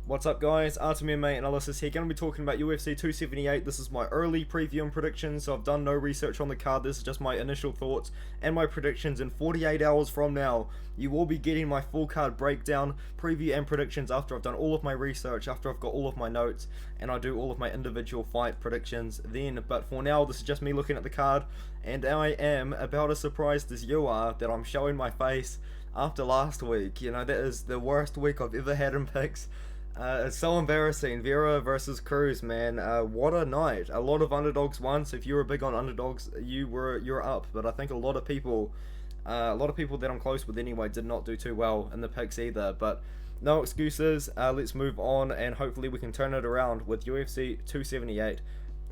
What's up guys, Artem MMA Analysis here, going to be talking about UFC 278. This is my early preview and prediction, so I've done no research on the card. This is just my initial thoughts and my predictions. In 48 hours from now, you will be getting my full card breakdown, preview and predictions after I've done all of my research, after I've got all of my notes, and I do all of my individual fight predictions then. But for now, this is just me looking at the card, and I am about as surprised as you are that I'm showing my face after last week. You know, that is the worst week I've ever had in picks. It's so embarrassing. Vera versus Cruz, man. What a night. A lot of underdogs won, so if you were big on underdogs, you're up. But I think a lot of people that I'm close with anyway did not do too well in the picks either. But no excuses. Let's move on, and hopefully we can turn it around with UFC 278.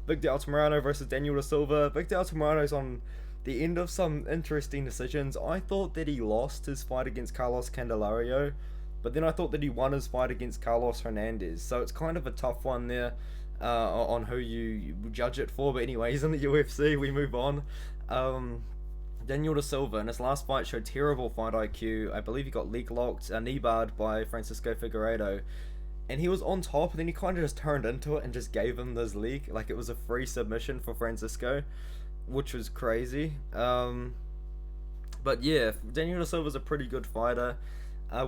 Victor Altamirano versus Daniel da Silva. Victor Altamirano's on the end of some interesting decisions. I thought that he lost his fight against Carlos Candelario, but then I thought that he won his fight against Carlos Hernandez. So it's kind of a tough one there on who you judge it for. But anyway, he's in the UFC. We move on. Daniel da Silva in his last fight showed terrible fight IQ. I believe he got leg locked, knee barred by Francisco Figuereto. And he was on top, and then he kind of just turned into it and just gave him this leg. Like it was a free submission for Francisco, which was crazy. But yeah, Daniel da Silva's a pretty good fighter.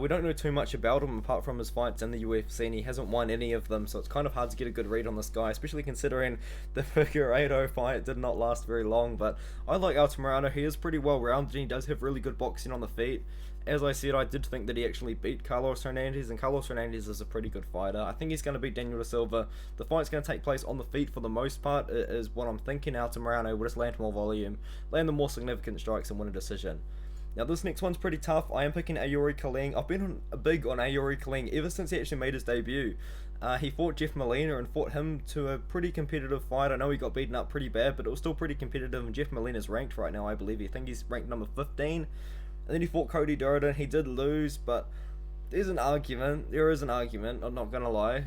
We don't know too much about him apart from his fights in the UFC, and he hasn't won any of them, so it's kind of hard to get a good read on this guy, especially considering the Figuereto fight did not last very long. But I like Altamirano. He is pretty well rounded, and he does have really good boxing on the feet. As I said, I did think that he actually beat Carlos Hernandez, and Carlos Hernandez is a pretty good fighter. I think he's going to beat Daniel da Silva. The fight's going to take place on the feet for the most part, is what I'm thinking. Altamirano will just land more volume, land the more significant strikes, and win a decision. Now this next one's pretty tough. I am picking Ayuri Kaling. I've been big on Ayuri Kaling ever since he actually made his debut. He fought Jeff Molina and fought him to a pretty competitive fight. I know he got beaten up pretty bad, but it was still pretty competitive, and Jeff Molina's ranked right now, I believe. I think he's ranked number 15. And then he fought Cody Durden. He did lose, but there is an argument, I'm not gonna lie,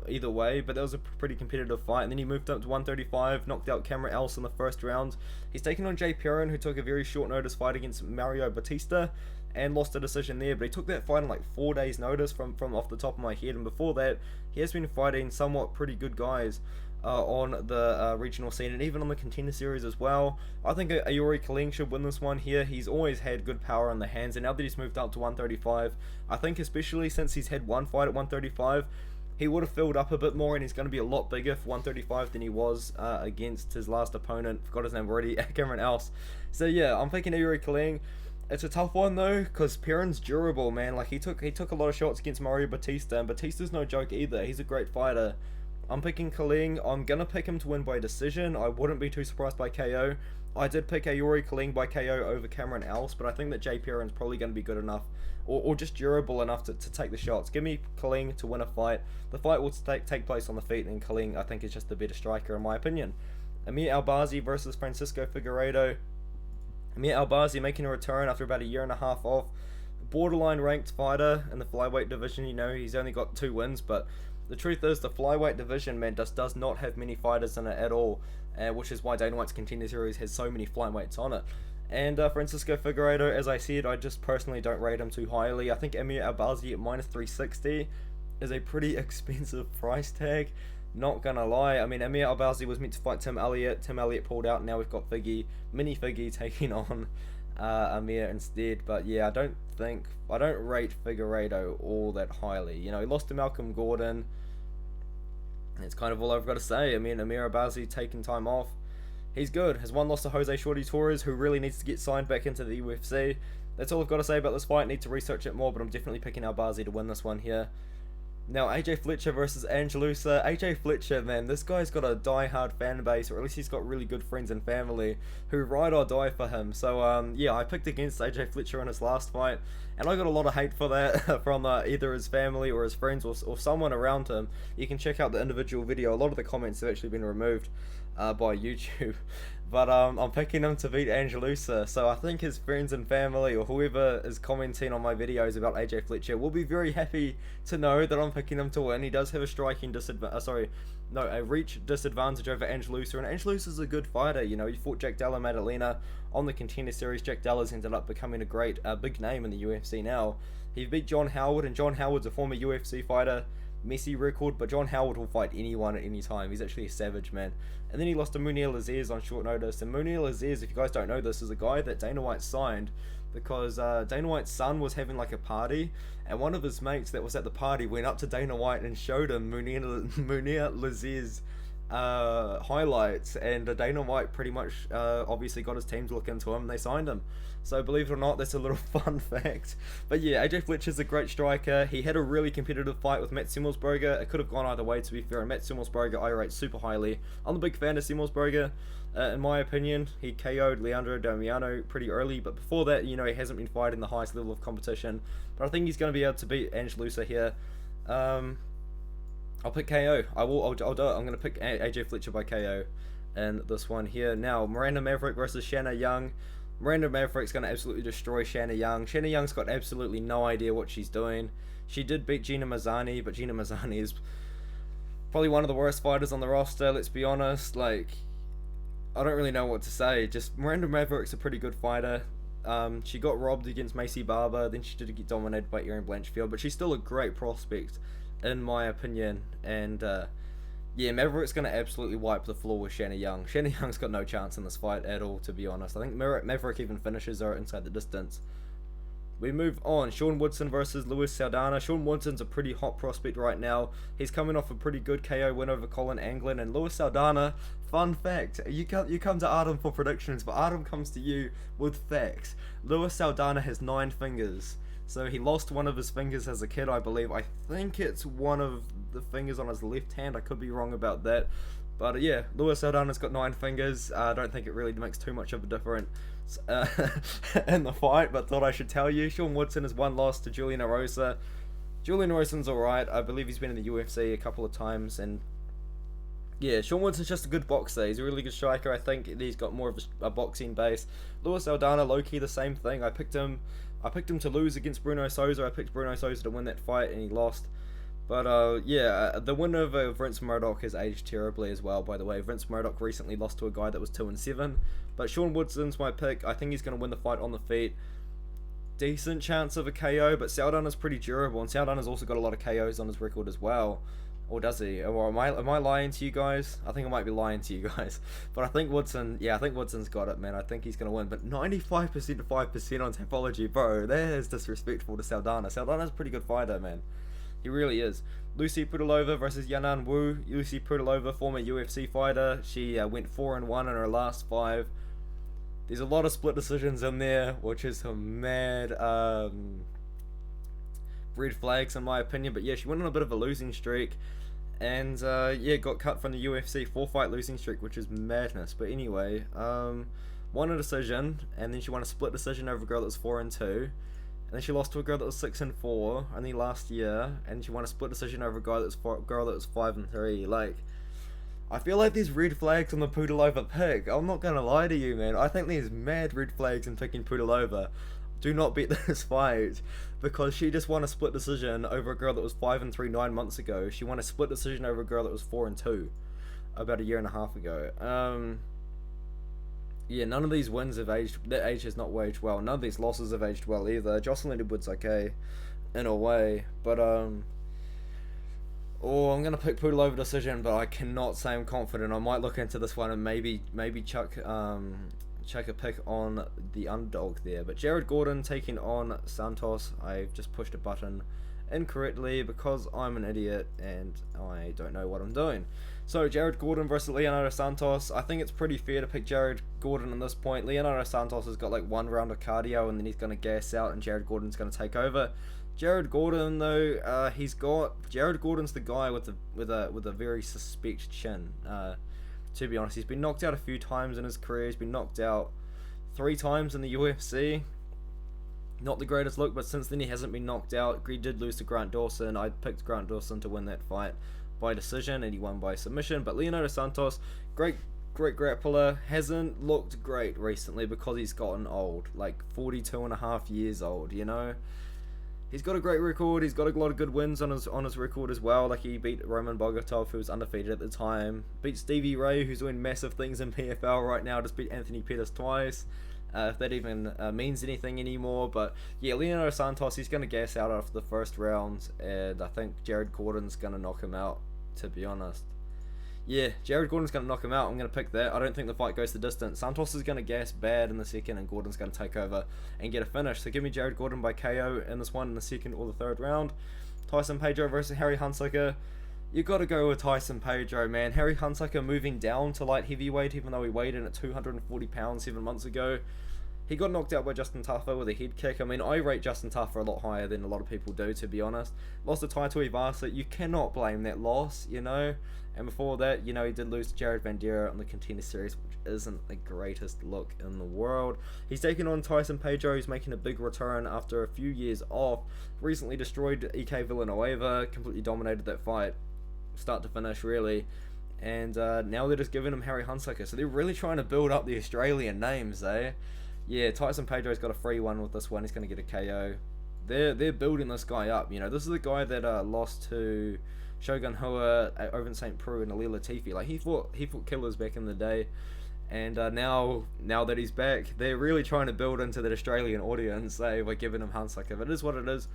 either way, but that was a pretty competitive fight. And then he moved up to 135, knocked out Cameron Else in the first round. He's taken on Jay Perrin, who took a very short notice fight against Mario Batista and lost a decision there, but he took that fight in like 4 days notice from off the top of my head. And before that, he has been fighting somewhat pretty good guys on the regional scene, and even on the contender series as well. I think Ayuri Kaling should win this one here. He's always had good power in the hands, and now that he's moved up to 135, I think especially since he's had one fight at 135, he would have filled up a bit more, and he's going to be a lot bigger for 135 than he was against his last opponent. Forgot his name already, Cameron Else. So yeah, I'm picking Ayuri Kaling. It's a tough one though, because Perrin's durable, man. Like he took a lot of shots against Mario Batista, and Batista's no joke either. He's a great fighter. I'm picking Kaling. I'm going to pick him to win by decision. I wouldn't be too surprised by KO. I did pick Ayuri Kaling by KO over Cameron Else, but I think that Jay Perrin's probably going to be good enough, or just durable enough to take the shots. Give me Kaling to win a fight. The fight will take place on the feet, and Kaling, I think, is just the better striker in my opinion. Amir Al-Bazi versus Francisco Figuereto. Amir Al-Bazi making a return after about a year and a half off. Borderline ranked fighter in the flyweight division. You know, he's only got 2 wins, but the truth is, the flyweight division, man, does not have many fighters in it at all, which is why Dana White's contender series has so many flyweights on it. And Francisco Figuereto, as I said, I just personally don't rate him too highly. I think Amir Al-Bazi at minus 360 is a pretty expensive price tag. Not gonna lie. I mean, Amir Al-Bazi was meant to fight Tim Elliott. Tim Elliott pulled out, and now we've got Mini Figgy taking on Amir instead. But yeah, I don't rate Figuereto all that highly. You know, he lost to Malcolm Gordon. That's kind of all I've got to say. I mean, Amir Al-Bazi taking time off. He's good. His one loss to Jose Shorty Torres, who really needs to get signed back into the UFC. That's all I've got to say about this fight. Need to research it more, but I'm definitely picking Al-Bazi to win this one here. Now, AJ Fletcher versus Angelusa. AJ Fletcher, man, this guy's got a die-hard fan base, or at least he's got really good friends and family who ride or die for him. So, yeah, I picked against AJ Fletcher in his last fight, and I got a lot of hate for that from either his family or his friends or someone around him. You can check out the individual video. A lot of the comments have actually been removed by YouTube. But I'm picking him to beat Angelusa, so I think his friends and family or whoever is commenting on my videos about AJ Fletcher will be very happy to know that I'm picking him to win. He does have a striking a reach disadvantage over Angelusa, and Angelusa's a good fighter. You know, he fought Jack Della Maddalena on the contender series. Jack Della's ended up becoming a great big name in the UFC now. He beat John Howard, and John Howard's a former UFC fighter. messy record, but John Howard will fight anyone at any time. He's actually a savage, man. And then he lost to Munir Lazzez on short notice. And Munir Lazzez, if you guys don't know this, is a guy that Dana White signed because Dana White's son was having like a party, and one of his mates that was at the party went up to Dana White and showed him Munir Lazzez highlights, and Dana White pretty much obviously got his team to look into him, and they signed him. So believe it or not, that's a little fun fact. But yeah, AJ Fletcher's a great striker. He had a really competitive fight with Matt Simmelsberger. It could have gone either way, to be fair, and Matt Simmelsberger I rate super highly. I'm a big fan of Simmelsberger. In my opinion, he KO'd Leandro Damiano pretty early, but before that, you know, he hasn't been fighting the highest level of competition. But I think he's going to be able to beat Angelusa here. I'll pick KO. I'll do it. I'm going to pick AJ Fletcher by KO in this one here. Now, Miranda Maverick versus Shanna Young. Miranda Maverick's going to absolutely destroy Shanna Young. Shanna Young's got absolutely no idea what she's doing. She did beat Gina Mazzani, but Gina Mazzani is probably one of the worst fighters on the roster, let's be honest. Like, I don't really know what to say. Just Miranda Maverick's a pretty good fighter. She got robbed against Macy Barber, then she did get dominated by Erin Blanchfield, but she's still a great prospect, in my opinion. And yeah, Maverick's going to absolutely wipe the floor with Shanna Young. Shanna Young's got no chance in this fight at all, to be honest. I think Maverick even finishes her inside the distance. We move on. Sean Woodson versus Luis Saudara. Sean Woodson's a pretty hot prospect right now. He's coming off a pretty good KO win over Colin Anglin. And Luis Saudara, fun fact, you come to Artem for predictions, but Artem comes to you with facts. Luis Saudara has 9 fingers. So he lost one of his fingers as a kid, I believe. I think it's one of the fingers on his left hand. I could be wrong about that. But yeah, Luis Saldana's got 9 fingers. I don't think it really makes too much of a difference in the fight, but thought I should tell you. Sean Woodson has 1 loss to Julian Erosa. Julian Erosa's alright. I believe he's been in the UFC a couple of times. And yeah, Sean Woodson's just a good boxer. He's a really good striker. I think he's got more of a boxing base. Luis Saldana, low-key the same thing. I picked him to lose against Bruno Souza. I picked Bruno Souza to win that fight, and he lost. But yeah, the winner of Vince Murdoch has aged terribly as well, by the way. Vince Murdoch recently lost to a guy that was 2-7. But Sean Woodson's my pick. I think he's going to win the fight on the feet. Decent chance of a KO, but Saldana's pretty durable, and Saldana's also got a lot of KOs on his record as well. Or does he? Or am I lying to you guys? I think I might be lying to you guys. But I think Woodson, yeah, I think Woodson's got it, man. I think he's going to win. But 95% to 5% on Tapology, bro. That is disrespectful to Saldana. Saldana's a pretty good fighter, man. He really is. Lucy Pudilova versus Yanan Wu. Lucy Pudilova, former UFC fighter. She went 4-1 in her last 5. There's a lot of split decisions in there, which is some mad red flags in my opinion. But yeah, she went on a bit of a losing streak. And yeah, got cut from the UFC 4-fight losing streak, which is madness. But anyway, won a decision, and then she won a split decision over a girl that was 4-2. And then she lost to a girl that was 6-4 only last year, and she won a split decision over a girl that was 5-3. Like, I feel like there's red flags on the Pudilova pick. I'm not gonna lie to you, man. I think there's mad red flags in picking Pudilova. Do not bet this fight, because she just won a split decision over a girl that was 5-3 9 months ago. She won a split decision over a girl that was 4-2 about a year and a half ago. Yeah, none of these wins have aged. That age has not aged well. None of these losses have aged well either. Jocelyn Edwards okay, in a way, but I'm gonna pick Pudilova decision, but I cannot say I'm confident. I might look into this one and maybe chuck a pick on the underdog there. But Jared Gordon taking on Santos. I've just pushed a button incorrectly because I'm an idiot and I don't know what I'm doing. So Jared Gordon versus Leonardo Santos. I think it's pretty fair to pick Jared Gordon at this point. Leonardo Santos has got like 1 round of cardio and then he's going to gas out and Jared Gordon's going to take over. Jared Gordon though, Jared Gordon's the guy with a very suspect chin. To be honest, he's been knocked out a few times in his career. He's been knocked out 3 times in the UFC. Not the greatest look, but since then he hasn't been knocked out. He did lose to Grant Dawson. I picked Grant Dawson to win that fight by decision, and he won by submission. But Leonardo Santos, great grappler, hasn't looked great recently because he's gotten old, like 42.5 years old, you know. He's got a great record. He's got a lot of good wins on his record as well. Like he beat Roman Bogotov, who was undefeated at the time. Beat Stevie Ray, who's doing massive things in PFL right now. Just beat Anthony Pettis twice. if that even means anything anymore. But yeah, Leonardo Santos, he's going to gas out after the first round, and I think Jared Gordon's going to knock him out, to be honest. Yeah, Jared Gordon's going to knock him out. I'm going to pick that. I don't think the fight goes the distance. Santos is going to gas bad in the second, and Gordon's going to take over and get a finish. So give me Jared Gordon by KO in this one in the second or the third round. Tyson Pedro versus Harry Hunsucker. You got to go with Tyson Pedro, man. Harry Hunsucker moving down to light heavyweight, even though he weighed in at 240 pounds 7 months ago. He got knocked out by Justin Taffer with a head kick. I mean, I rate Justin Taffer a lot higher than a lot of people do, to be honest. Lost the title, Ivasa. You cannot blame that loss, you know. And before that, you know, he did lose to Jared Vanderaa on the Contender Series, which isn't the greatest look in the world. He's taken on Tyson Pedro, who's making a big return after a few years off. Recently destroyed EK Villanueva, completely dominated that fight, start to finish, really. And now they're just giving him Harry Hunsucker. So they're really trying to build up the Australian names, eh? Yeah, Tyson Pedro's got a free one with this one. He's going to get a KO. They're building this guy up. You know, this is the guy that lost to Shogun Hua over in St. Preux and Ali Latifi. Like, he fought killers back in the day. And now that he's back, they're really trying to build into that Australian audience, eh, by giving him Hunsucker. It is what it is.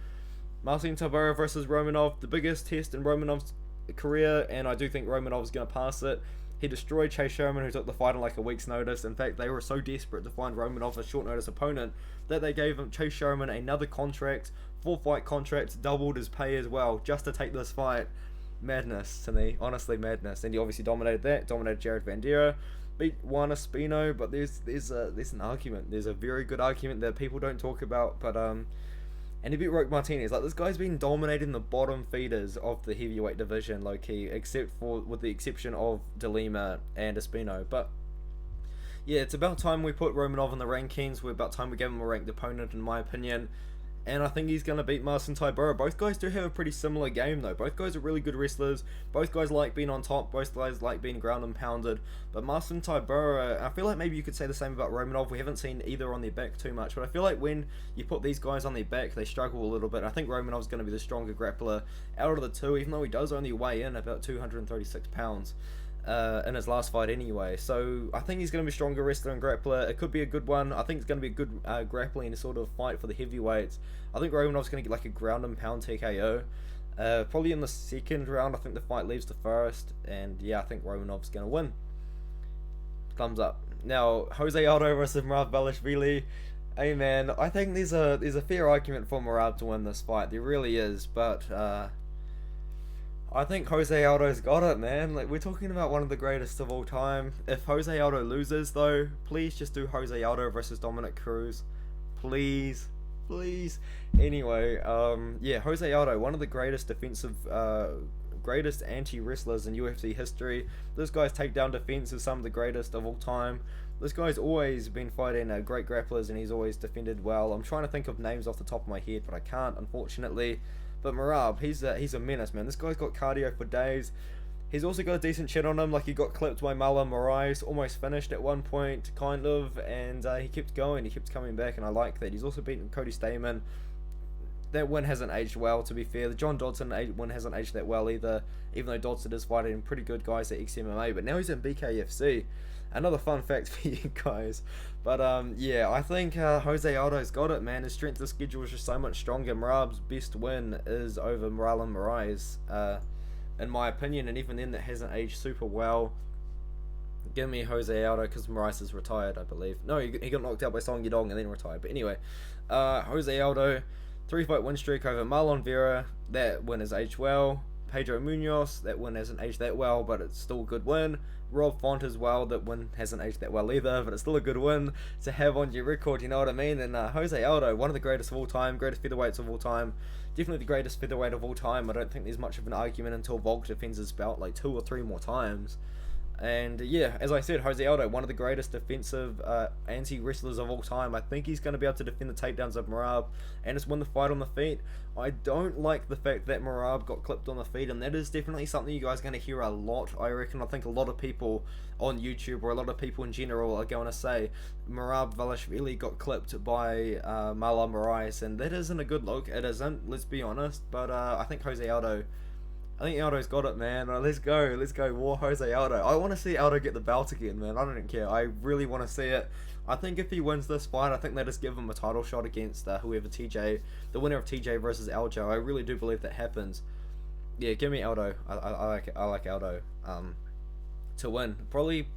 Marcin Tybura versus Romanov, the biggest test in Romanov's career, and I do think Romanov's going to pass it. He destroyed Chase Sherman, who took the fight on like a week's notice. In fact, they were so desperate to find Romanov a short notice opponent that they gave him Chase Sherman another contract, 4-fight contract, doubled his pay as well, just to take this fight. Madness to me, honestly, madness. And he obviously dominated that, dominated Jared Vanderaa, beat Juan Espino, but there's an argument. There's a very good argument that people don't talk about, but and he beat Roque Martinez. Like, this guy's been dominating the bottom feeders of the heavyweight division, low key, with the exception of De Lima and Espino. But yeah, it's about time we put Romanov in the rankings. We're about time we gave him a ranked opponent, in my opinion. And I think he's going to beat Marcin Tybura. Both guys do have a pretty similar game, though. Both guys are really good wrestlers. Both guys like being on top. Both guys like being ground and pounded. But Marcin Tybura, I feel like maybe you could say the same about Romanov. We haven't seen either on their back too much. But I feel like when you put these guys on their back, they struggle a little bit. I think Romanov's going to be the stronger grappler out of the two, even though he does only weigh in about 236 pounds. In his last fight anyway. So I think he's going to be a stronger wrestler and grappler. It could be a good one. I think it's going to be a good grappling sort of fight for the heavyweights. I think Romanov's going to get like a ground and pound TKO. Probably in the second round. I think the fight leaves the first. And yeah, I think Romanov's going to win. Thumbs up. Now, Jose Aldo versus Merab Dvalishvili. Hey man, I think there's a fair argument for Merab to win this fight. There really is. But I think Jose Aldo's got it, man. Like, we're talking about one of the greatest of all time. If Jose Aldo loses, though, please just do Jose Aldo versus Dominic Cruz. Please. Anyway, yeah, Jose Aldo, one of the greatest defensive, greatest anti-wrestlers in UFC history. This guy's takedown defense is some of the greatest of all time. This guy's always been fighting great grapplers, and he's always defended well. I'm trying to think of names off the top of my head, but I can't, unfortunately. But Merab, he's a menace, man. This guy's got cardio for days. He's also got a decent chin on him. Like, he got clipped by Marlon Moraes, almost finished at one point, kind of, and he kept going. He kept coming back, and I like that. He's also beaten Cody Stamann. That win hasn't aged well, to be fair. The John Dodson win hasn't aged that well either, even though Dodson is fighting pretty good guys at XMMA. But now he's in BKFC. Another fun fact for you guys. But yeah, I think Jose Aldo's got it, man. His strength of schedule is just so much stronger. Merab's best win is over Marlon Moraes, in my opinion, and even then that hasn't aged super well. Give me Jose Aldo, because Moraes is retired, I believe. No, he got knocked out by Song Yadong and then retired. But anyway, Jose Aldo, 3-fight win streak over Marlon Vera. That win has aged well. Pedro Munoz, that win hasn't aged that well, but it's still a good win. Rob Font as well, that win hasn't aged that well either, but it's still a good win to have on your record, you know what I mean? And Jose Aldo, one of the greatest of all time, greatest featherweights of all time, definitely the greatest featherweight of all time. I don't think there's much of an argument until Volk defends his belt like 2 or 3 more times. And yeah, as I said, Jose Aldo, one of the greatest defensive anti-wrestlers of all time. I think he's going to be able to defend the takedowns of Merab and just win the fight on the feet. I don't like the fact that Merab got clipped on the feet, and that is definitely something you guys are going to hear a lot, I reckon. I think a lot of people on YouTube, or a lot of people in general, are going to say Merab Dvalishvili got clipped by Marlon Moraes, and that isn't a good look. It isn't, let's be honest. But I think Jose Aldo I think Aldo's got it, man. Let's go. Let's go. War Jose Aldo. I want to see Aldo get the belt again, man. I don't care. I really want to see it. I think if he wins this fight, I think they just give him a title shot against whoever TJ, the winner of TJ versus Aljo. I really do believe that happens. Yeah, give me Aldo. I like Aldo. To win. Probably.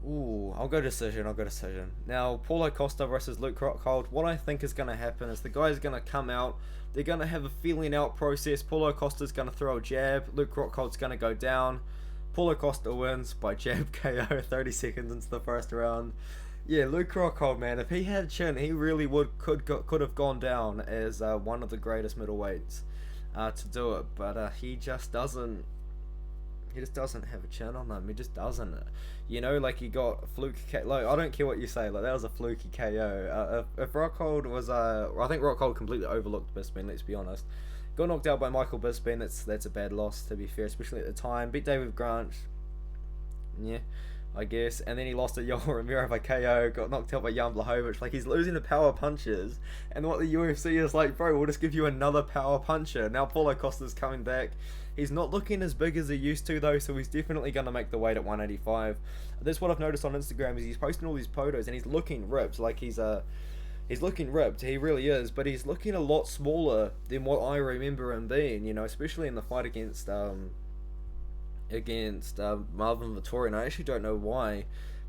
Ooh, I'll go decision. Now, Paulo Costa versus Luke Rockhold. What I think is going to happen is the guy's going to come out. They're going to have a feeling out process. Paulo Costa's going to throw a jab. Luke Rockhold's going to go down. Paulo Costa wins by jab KO 30 seconds into the first round. Yeah, Luke Rockhold, man, if he had chin, he really could have gone down as one of the greatest middleweights to do it. But he just doesn't. He just doesn't have a chin on him. He just doesn't. You know, like he got fluke. Like, I don't care what you say. Like, that was a fluky KO. If Rockhold was, I think Rockhold completely overlooked Bisping. Let's be honest. Got knocked out by Michael Bisping. That's a bad loss, to be fair, especially at the time. Beat David Grant. Yeah, I guess. And then he lost to Yoel Romero by KO. Got knocked out by Jan Blachowicz. Like, he's losing to power punches. And what the UFC is like, bro, we'll just give you another power puncher. Now Paulo Costa's coming back. He's not looking as big as he used to, though, so he's definitely going to make the weight at 185. That's what I've noticed on Instagram, is he's posting all these photos, and he's looking ripped. Like, he's looking ripped. He really is, but he's looking a lot smaller than what I remember him being, you know, especially in the fight against Marvin Vettori. And I actually don't know why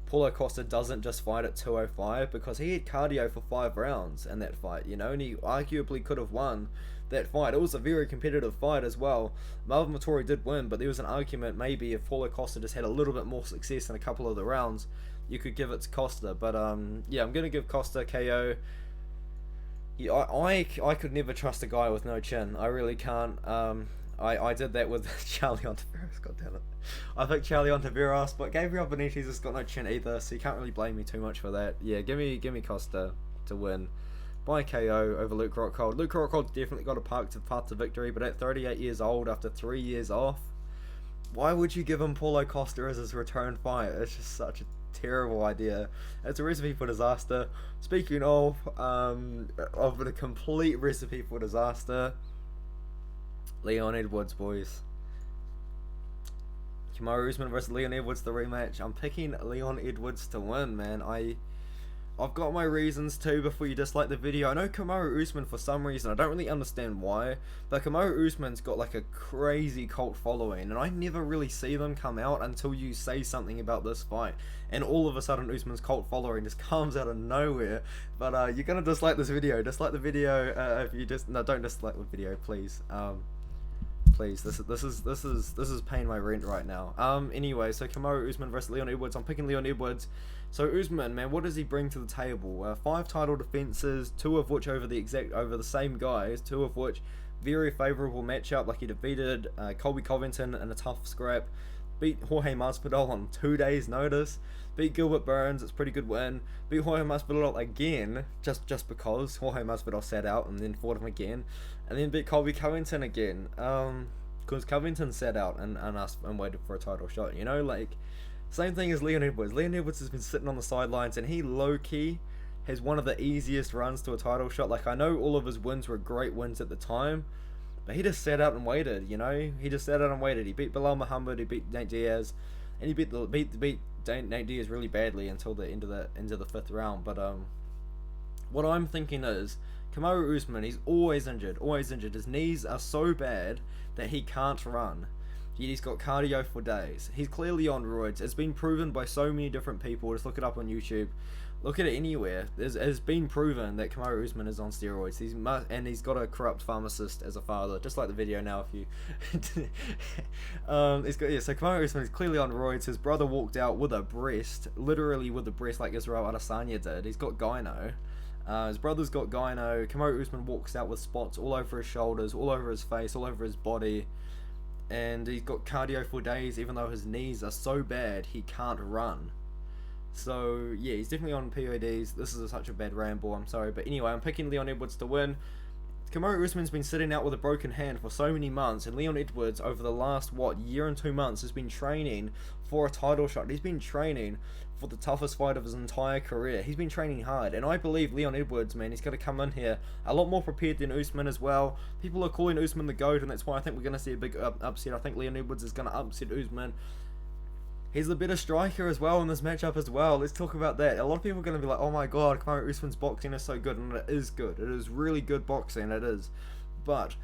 Paulo Costa doesn't just fight at 205, because he had cardio for 5 rounds in that fight, you know, and he arguably could have won that fight. It was a very competitive fight as well. Marvin Vettori did win, but there was an argument maybe if Paulo Costa just had a little bit more success in a couple of the rounds, you could give it to Costa. But yeah, I'm gonna give Costa KO. Yeah, I could never trust a guy with no chin. I really can't. I did that with Charlie Ontiveros, god damn it. I think Charlie Ontiveros, but Gabriel Benitez has got no chin either, so you can't really blame me too much for that. Yeah, give me Costa to win by KO over Luke Rockhold. Luke Rockhold's definitely got a path to victory, but at 38 years old, after 3 years off, why would you give him Paulo Costa as his return fight? It's just such a terrible idea. It's a recipe for disaster. Speaking of the complete recipe for disaster, Leon Edwards, boys. Kamaru Usman versus Leon Edwards, the rematch. I'm picking Leon Edwards to win, man. I've got my reasons too before you dislike the video. I know Kamaru Usman, for some reason, I don't really understand why, but Kamaru Usman's got like a crazy cult following, and I never really see them come out until you say something about this fight, and all of a sudden Usman's cult following just comes out of nowhere. But you're gonna dislike this video. Dislike the video if you don't dislike the video, please. Please, this is paying my rent right now. Anyway, so Kamaru Usman versus Leon Edwards. I'm picking Leon Edwards. So Usman, man, what does he bring to the table? 5 title defenses, 2 of which over the same guys, 2 of which very favourable matchup. Like, he defeated Colby Covington in a tough scrap, beat Jorge Masvidal on 2 days' notice, beat Gilbert Burns, it's a pretty good win, beat Jorge Masvidal again, just because Jorge Masvidal sat out and then fought him again, and then beat Colby Covington again, because Covington sat out and waited for a title shot, you know, like, same thing as Leon Edwards. Leon Edwards has been sitting on the sidelines, and he low-key has one of the easiest runs to a title shot. Like, I know all of his wins were great wins at the time, but he just sat out and waited, you know? He just sat out and waited. He beat Bilal Muhammad, he beat Nate Diaz, and he beat Nate Diaz really badly until the end of the 5th round. But what I'm thinking is, Kamaru Usman, he's always injured. His knees are so bad that he can't run. He's got cardio for days. He's clearly on roids. It's been proven by so many different people. Just look it up on YouTube. Look at it anywhere. It's been proven that Kamaru Usman is on steroids. He's got a corrupt pharmacist as a father. Just like the video now, if you. So Kamaru Usman is clearly on roids. His brother walked out with a breast, literally with a breast, like Israel Adesanya did. He's got gyno. His brother's got gyno. Kamaru Usman walks out with spots all over his shoulders, all over his face, all over his body. And he's got cardio for days, even though his knees are so bad he can't run. So yeah, he's definitely on PODs. This is such a bad ramble, I'm sorry. But anyway, I'm picking Leon Edwards to win. Kamaru Usman's been sitting out with a broken hand for so many months, and Leon Edwards over the last, year and 2 months has been training for a title shot. He's been training for the toughest fight of his entire career. He's been training hard, and I believe Leon Edwards, man, he's going to come in here a lot more prepared than Usman as well. People are calling Usman the GOAT, and that's why I think we're going to see a big upset. I think Leon Edwards is going to upset Usman. He's the better striker as well in this matchup as well. Let's talk about that. A lot of people are going to be like, oh my god, Kamaru Usman's boxing is so good, and it is good. It is really good boxing, it is. But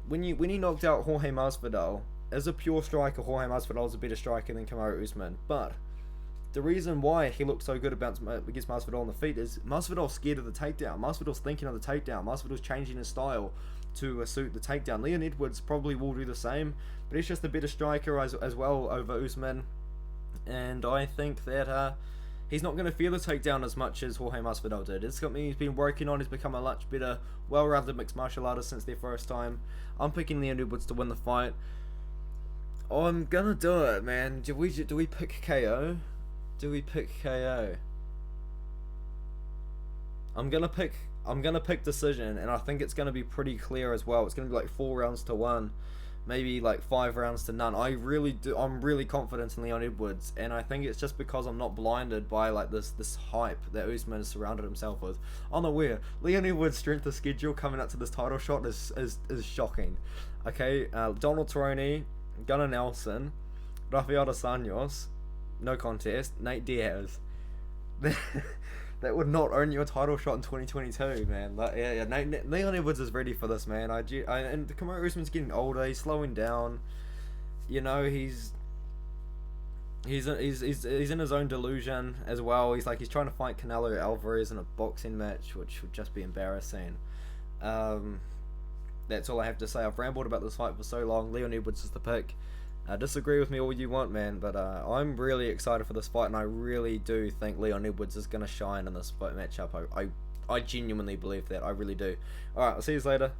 when he knocked out Jorge Masvidal, as a pure striker, Jorge Masvidal is a better striker than Kamaru Usman. But the reason why he looked so good against Masvidal on the feet is Masvidal's scared of the takedown. Masvidal's thinking of the takedown. Masvidal's changing his style to suit the takedown. Leon Edwards probably will do the same, but he's just a better striker as well over Usman. And I think that he's not going to fear the takedown as much as Jorge Masvidal did. It's something he's been working on. He's become a much better, well-rounded mixed martial artist since their first time. I'm picking Leon Edwards to win the fight. I'm gonna do it, man. Do we pick KO? Do we pick KO? I'm gonna pick decision, and I think it's gonna be pretty clear as well. It's gonna be like 4 rounds to 1. Maybe like 5 rounds to none. I'm really confident in Leon Edwards, and I think it's just because I'm not blinded by like this hype that Usman has surrounded himself with. I'm aware Leon Edwards' strength of schedule coming up to this title shot is shocking. Okay, Donald Cerrone, Gunnar Nelson, Rafael dos Anjos, no contest, Nate Diaz. That would not earn you a title shot in 2022, man. Like, yeah, Leon Edwards is ready for this, man. And Kamaru Usman's getting older. He's slowing down. You know, he's in his own delusion as well. He's trying to fight Canelo Alvarez in a boxing match, which would just be embarrassing. That's all I have to say. I've rambled about this fight for so long. Leon Edwards is the pick. Disagree with me all you want, man, but I'm really excited for this fight, and I really do think Leon Edwards is going to shine in this fight matchup. I genuinely believe that. I really do. Alright, I'll see you later.